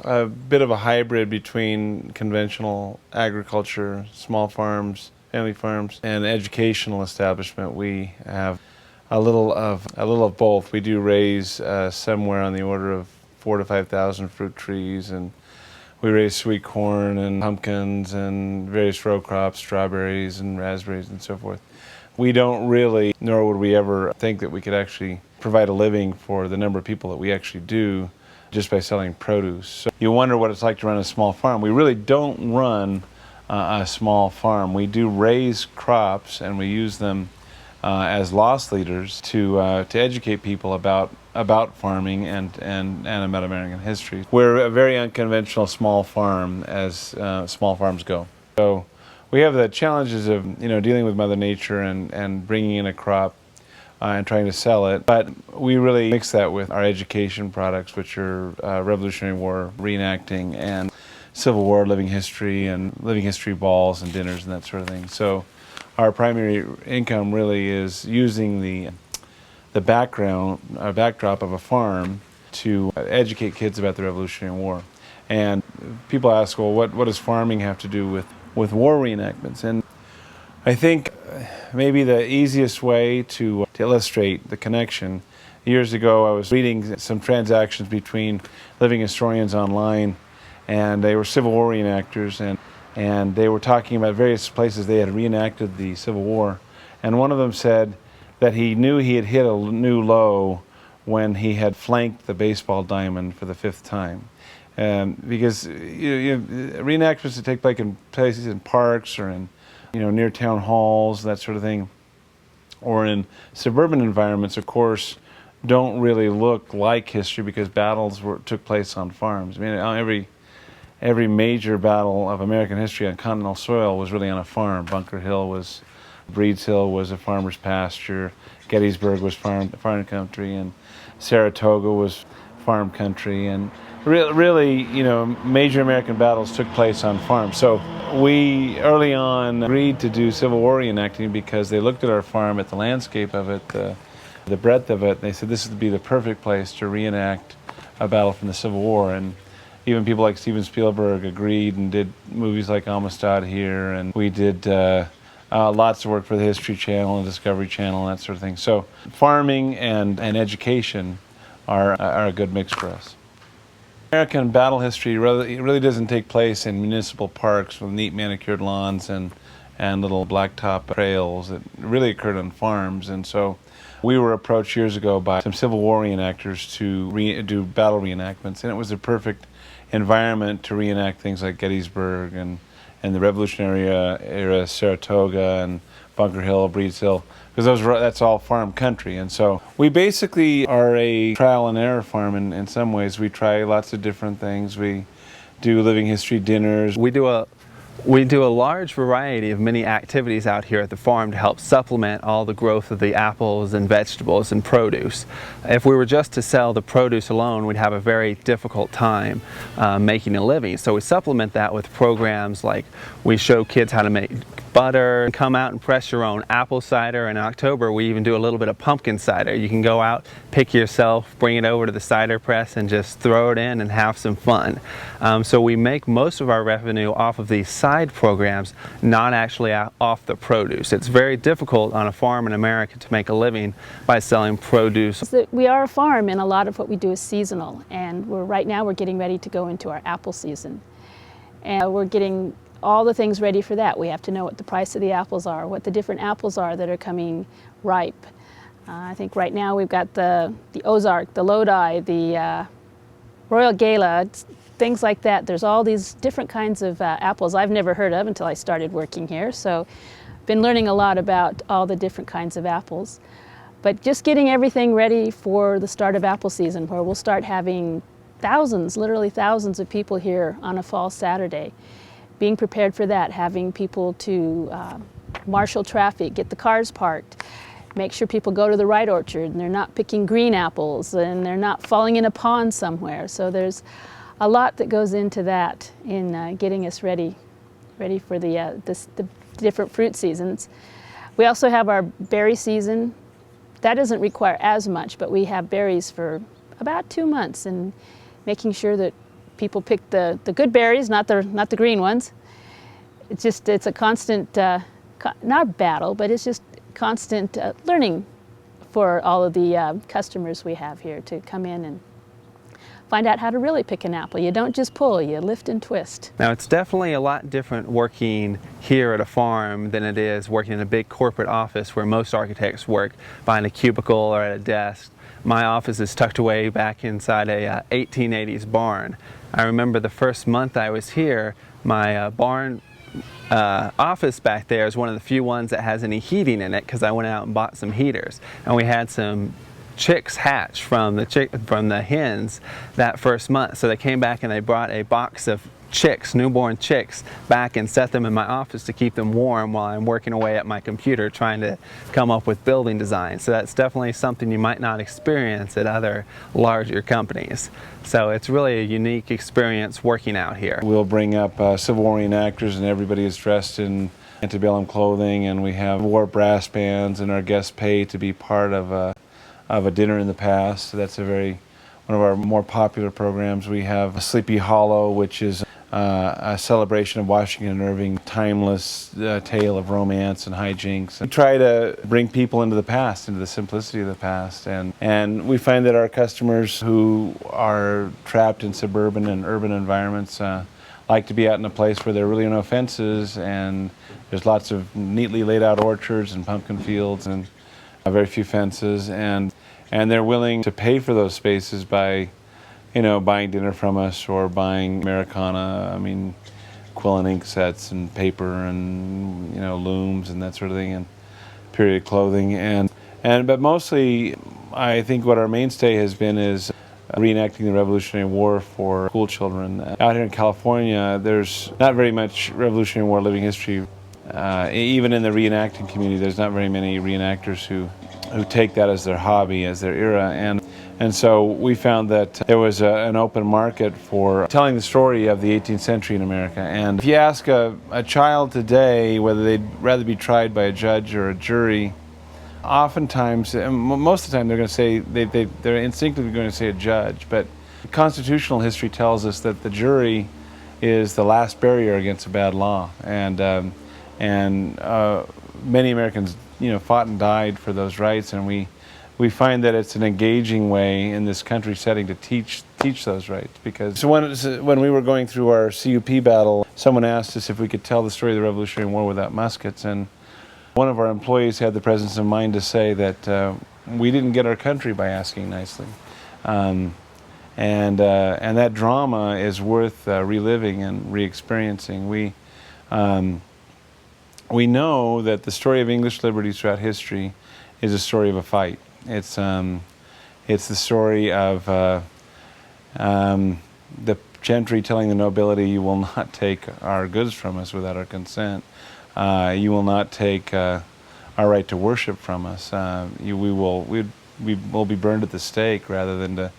We're a bit of a hybrid between conventional agriculture, small farms, family farms, and educational establishment. We have a little of both. We do raise somewhere on the order of 4,000 to 5,000 fruit trees, and we raise sweet corn and pumpkins and various row crops, strawberries and raspberries and so forth. We don't really, nor would we ever think that we could actually provide a living for the number of people that we actually do just by selling produce. So you wonder what it's like to run a small farm. We really don't run a small farm. We do raise crops, and we use them as loss leaders to educate people about farming and about American history. We're a very unconventional small farm as small farms go. So we have the challenges of dealing with Mother Nature and bringing in a crop and trying to sell it, but we really mix that with our education products, which are Revolutionary War reenacting and Civil War living history and living history balls and dinners and that sort of thing. So our primary income really is using the backdrop of a farm to educate kids about the Revolutionary War. And people ask, well, what does farming have to do with war reenactments? And I think maybe the easiest way to illustrate the connection, years ago I was reading some transactions between living historians online, and they were Civil War reenactors, and they were talking about various places they had reenacted the Civil War. And one of them said that he knew he had hit a new low when he had flanked the baseball diamond for the 5th time. Because reenactments that take place in places in parks or in near town halls, that sort of thing, or in suburban environments, of course, don't really look like history because battles took place on farms. I mean, every major battle of American history on continental soil was really on a farm. Bunker Hill was, Breed's Hill was a farmer's pasture, Gettysburg was farm country, and Saratoga was farm country, and really, major American battles took place on farms. So we early on agreed to do Civil War reenacting because they looked at our farm, at the landscape of it, the breadth of it, and they said this would be the perfect place to reenact a battle from the Civil War. And even people like Steven Spielberg agreed and did movies like Amistad here, and we did lots of work for the History Channel and Discovery Channel and that sort of thing. So farming and education are a good mix for us. American battle history really doesn't take place in municipal parks with neat manicured lawns and little blacktop trails. It really occurred on farms, and so we were approached years ago by some Civil War reenactors to do battle reenactments, and it was a perfect environment to reenact things like Gettysburg and the Revolutionary era Saratoga and Bunker Hill, Breed's Hill, because that's all farm country. And so we basically are a trial and error farm in some ways. We try lots of different things. We do living history dinners. We do a large variety of many activities out here at the farm to help supplement all the growth of the apples and vegetables and produce. If we were just to sell the produce alone, we'd have a very difficult time making a living. So we supplement that with programs like we show kids how to make butter, come out and press your own apple cider. In October we even do a little bit of pumpkin cider. You can go out, pick yourself, bring it over to the cider press and just throw it in and have some fun. So we make most of our revenue off of these side programs, not actually off the produce. It's very difficult on a farm in America to make a living by selling produce. We are a farm, and a lot of what we do is seasonal, and right now we're getting ready to go into our apple season, and we're getting all the things ready for that. We have to know what the price of the apples are, what the different apples are that are coming ripe. I think right now we've got the Ozark, the Lodi, the Royal Gala, things like that. There's all these different kinds of apples I've never heard of until I started working here. So been learning a lot about all the different kinds of apples. But just getting everything ready for the start of apple season, where we'll start having thousands, literally thousands of people here on a fall Saturday. Being prepared for that, having people to marshal traffic, get the cars parked, make sure people go to the right orchard and they're not picking green apples and they're not falling in a pond somewhere. So there's a lot that goes into that in getting us ready for the different fruit seasons. We also have our berry season. That doesn't require as much, but we have berries for about 2 months, and making sure that People pick the good berries, not the green ones. It's a constant, not battle, but it's just constant learning for all of the customers we have here to come in and find out how to really pick an apple. You don't just pull, you lift and twist. Now, it's definitely a lot different working here at a farm than it is working in a big corporate office where most architects work behind a cubicle or at a desk. My office is tucked away back inside a 1880s barn. I remember the first month I was here, my barn office back there is one of the few ones that has any heating in it, because I went out and bought some heaters, and we had some chicks hatch from the hens that first month. So they came back and they brought a box of chicks, newborn chicks, back and set them in my office to keep them warm while I'm working away at my computer trying to come up with building designs. So that's definitely something you might not experience at other larger companies. So it's really a unique experience working out here. We'll bring up Civil War reenactors, and everybody is dressed in antebellum clothing, and we have war brass bands, and our guests pay to be part of a dinner in the past. So that's one of our more popular programs. We have Sleepy Hollow, which is a celebration of Washington Irving, timeless tale of romance and hijinks. We try to bring people into the past, into the simplicity of the past, and we find that our customers who are trapped in suburban and urban environments like to be out in a place where there really are no fences, and there's lots of neatly laid out orchards and pumpkin fields and very few fences, and they're willing to pay for those spaces by, buying dinner from us or buying Americana, quill and ink sets and paper and, looms and that sort of thing, and period clothing. But mostly, I think what our mainstay has been is reenacting the Revolutionary War for school children. Out here in California, there's not very much Revolutionary War living history. Even in the reenacting community, there's not very many reenactors who take that as their hobby, as their era. And so we found that there was an open market for telling the story of the 18th century in America. And if you ask a child today whether they'd rather be tried by a judge or a jury, oftentimes, most of the time, they're going to say, they're instinctively going to say a judge. But constitutional history tells us that the jury is the last barrier against a bad law. And many Americans, fought and died for those rights, and we find that it's an engaging way in this country setting to teach those rights. Because when we were going through our CUP battle, someone asked us if we could tell the story of the Revolutionary War without muskets, and one of our employees had the presence of mind to say that we didn't get our country by asking nicely, and that drama is worth reliving and re-experiencing. We know that the story of English liberties throughout history is a story of a fight. It's the story of the gentry telling the nobility, "You will not take our goods from us without our consent. You will not take our right to worship from us. We will be burned at the stake rather than to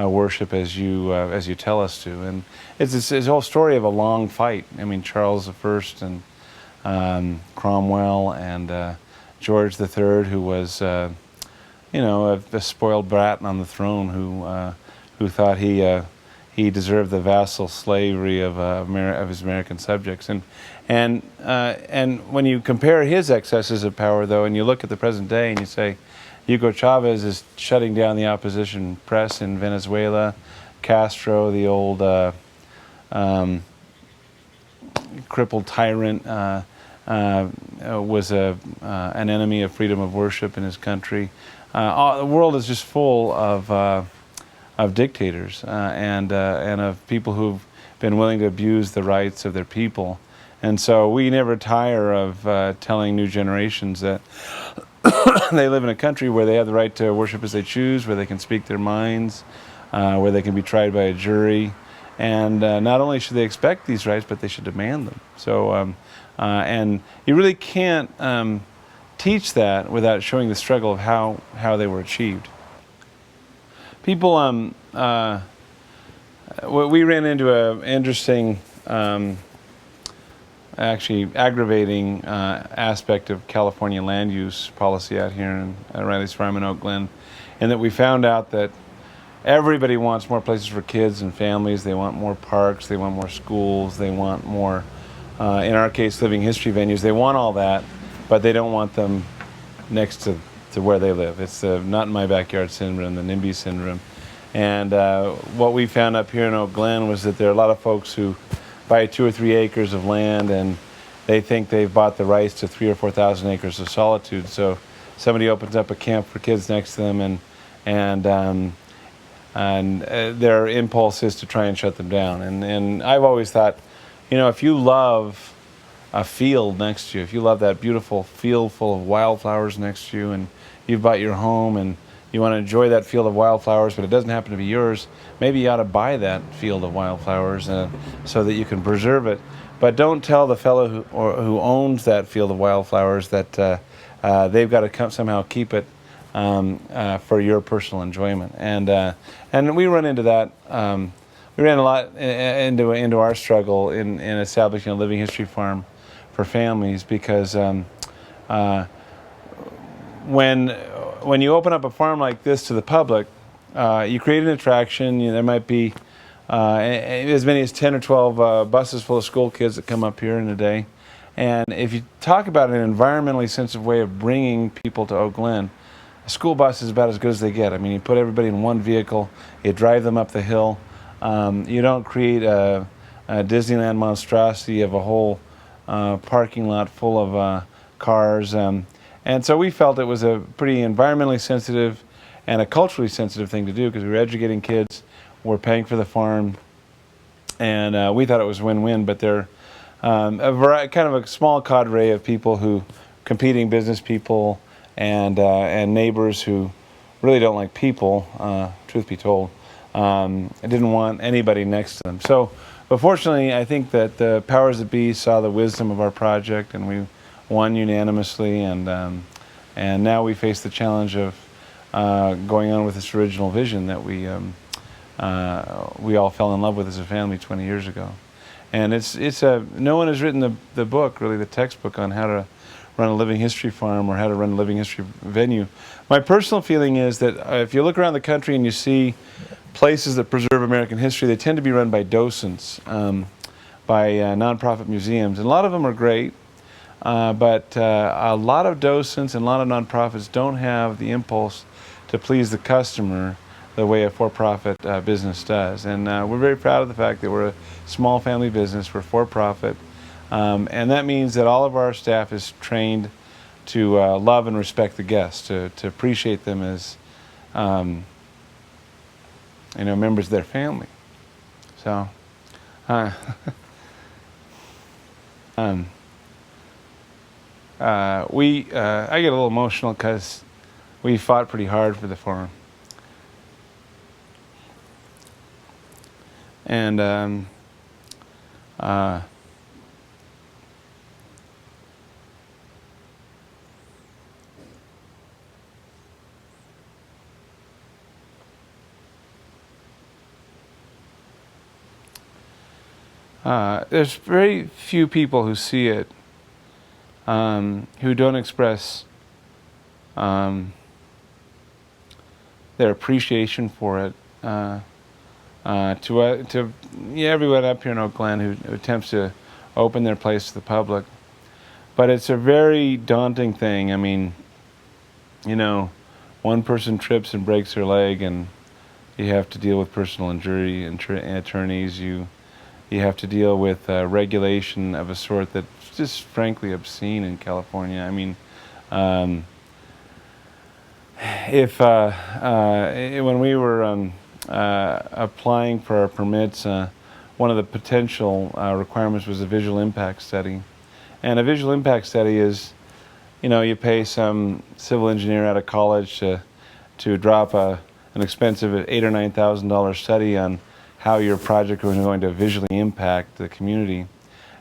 worship as you tell us to." And it's a whole story of a long fight. Charles I and Cromwell and George III, who was a spoiled brat on the throne, who thought he deserved the vassal slavery of his American subjects. And when you compare his excesses of power, though, and you look at the present day and you say, Hugo Chavez is shutting down the opposition press in Venezuela. Castro, the old crippled tyrant, was an enemy of freedom of worship in his country. The world is just full of dictators and of people who've been willing to abuse the rights of their people. And so we never tire of telling new generations that they live in a country where they have the right to worship as they choose, where they can speak their minds, where they can be tried by a jury. And not only should they expect these rights, but they should demand them. So, and you really can't teach that without showing the struggle of how they were achieved. People, we ran into an interesting, actually aggravating aspect of California land use policy out here in Riley's Farm in Oak Glen, and that we found out that everybody wants more places for kids and families. They want more parks. They want more schools. They want more, in our case, living history venues. They want all that, but they don't want them next to where they live. It's the not in my backyard syndrome, the NIMBY syndrome. And what we found up here in Oak Glen was that there are a lot of folks who buy 2 or 3 acres of land and they think they've bought the rights to 3,000 or 4,000 acres of solitude. So somebody opens up a camp for kids next to them, and their impulse is to try and shut them down. And I've always thought, if you love a field next to you, if you love that beautiful field full of wildflowers next to you, and you've bought your home and you want to enjoy that field of wildflowers, but it doesn't happen to be yours, maybe you ought to buy that field of wildflowers so that you can preserve it. But don't tell the fellow who owns that field of wildflowers that they've got to somehow keep it for your personal enjoyment. And we run into that. We ran a lot into our struggle in establishing a living history farm for families, because when you open up a farm like this to the public, you create an attraction. There might be as many as 10 or 12 buses full of school kids that come up here in a day. And if you talk about an environmentally sensitive way of bringing people to Oak Glen, a school bus is about as good as they get. I mean, you put everybody in one vehicle, you drive them up the hill. You don't create a Disneyland monstrosity of a whole parking lot full of cars. And so we felt it was a pretty environmentally sensitive and a culturally sensitive thing to do, because we were educating kids, we're paying for the farm, and we thought it was win-win. But they're kind of a small cadre of people competing business people and neighbors who really don't like people, truth be told. I didn't want anybody next to them. So, but fortunately, I think that the powers that be saw the wisdom of our project, and we won unanimously. And now we face the challenge of going on with this original vision that we all fell in love with as a family 20 years ago. And no one has written the book, really, the textbook on how to run a living history farm or how to run a living history venue. My personal feeling is that if you look around the country and you see places that preserve American history, they tend to be run by docents, by nonprofit museums. And a lot of them are great, but a lot of docents and a lot of nonprofits don't have the impulse to please the customer the way a for-profit business does. And we're very proud of the fact that we're a small family business, we're for-profit, and that means that all of our staff is trained to love and respect the guests, to appreciate them as members of their family. So, I get a little emotional because we fought pretty hard for the farm. And there's very few people who see it, who don't express their appreciation for it. To everyone up here in Oak Glen who attempts to open their place to the public. But it's a very daunting thing. I mean, one person trips and breaks their leg, and you have to deal with personal injury attorneys. You have to deal with regulation of a sort that's just frankly obscene in California. I mean, when we were applying for our permits, one of the potential requirements was a visual impact study. And a visual impact study is, you pay some civil engineer out of college to drop an expensive $8,000 or $9,000 study on how your project was going to visually impact the community.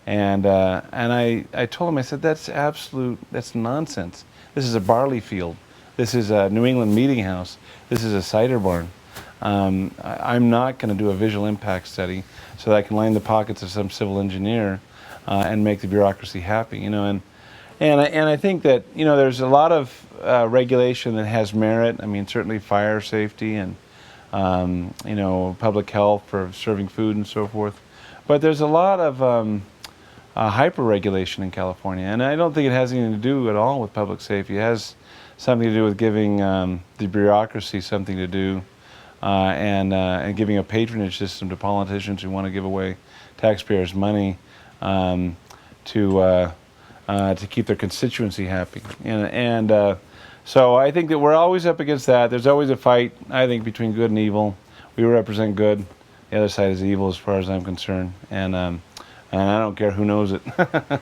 And I told him, I said, that's nonsense. This is a barley field. This is a New England meeting house. This is a cider barn. I'm not going to do a visual impact study so that I can line the pockets of some civil engineer and make the bureaucracy happy, And I think that there's a lot of regulation that has merit. I mean, certainly fire safety and you know, public health for serving food and so forth. But there's a lot of hyper-regulation in California, and I don't think it has anything to do at all with public safety. It has something to do with giving the bureaucracy something to do, and giving a patronage system to politicians who want to give away taxpayers' money to keep their constituency happy. So I think that we're always up against that. There's always a fight, I think, between good and evil. We represent good. The other side is evil as far as I'm concerned. And I don't care who knows it.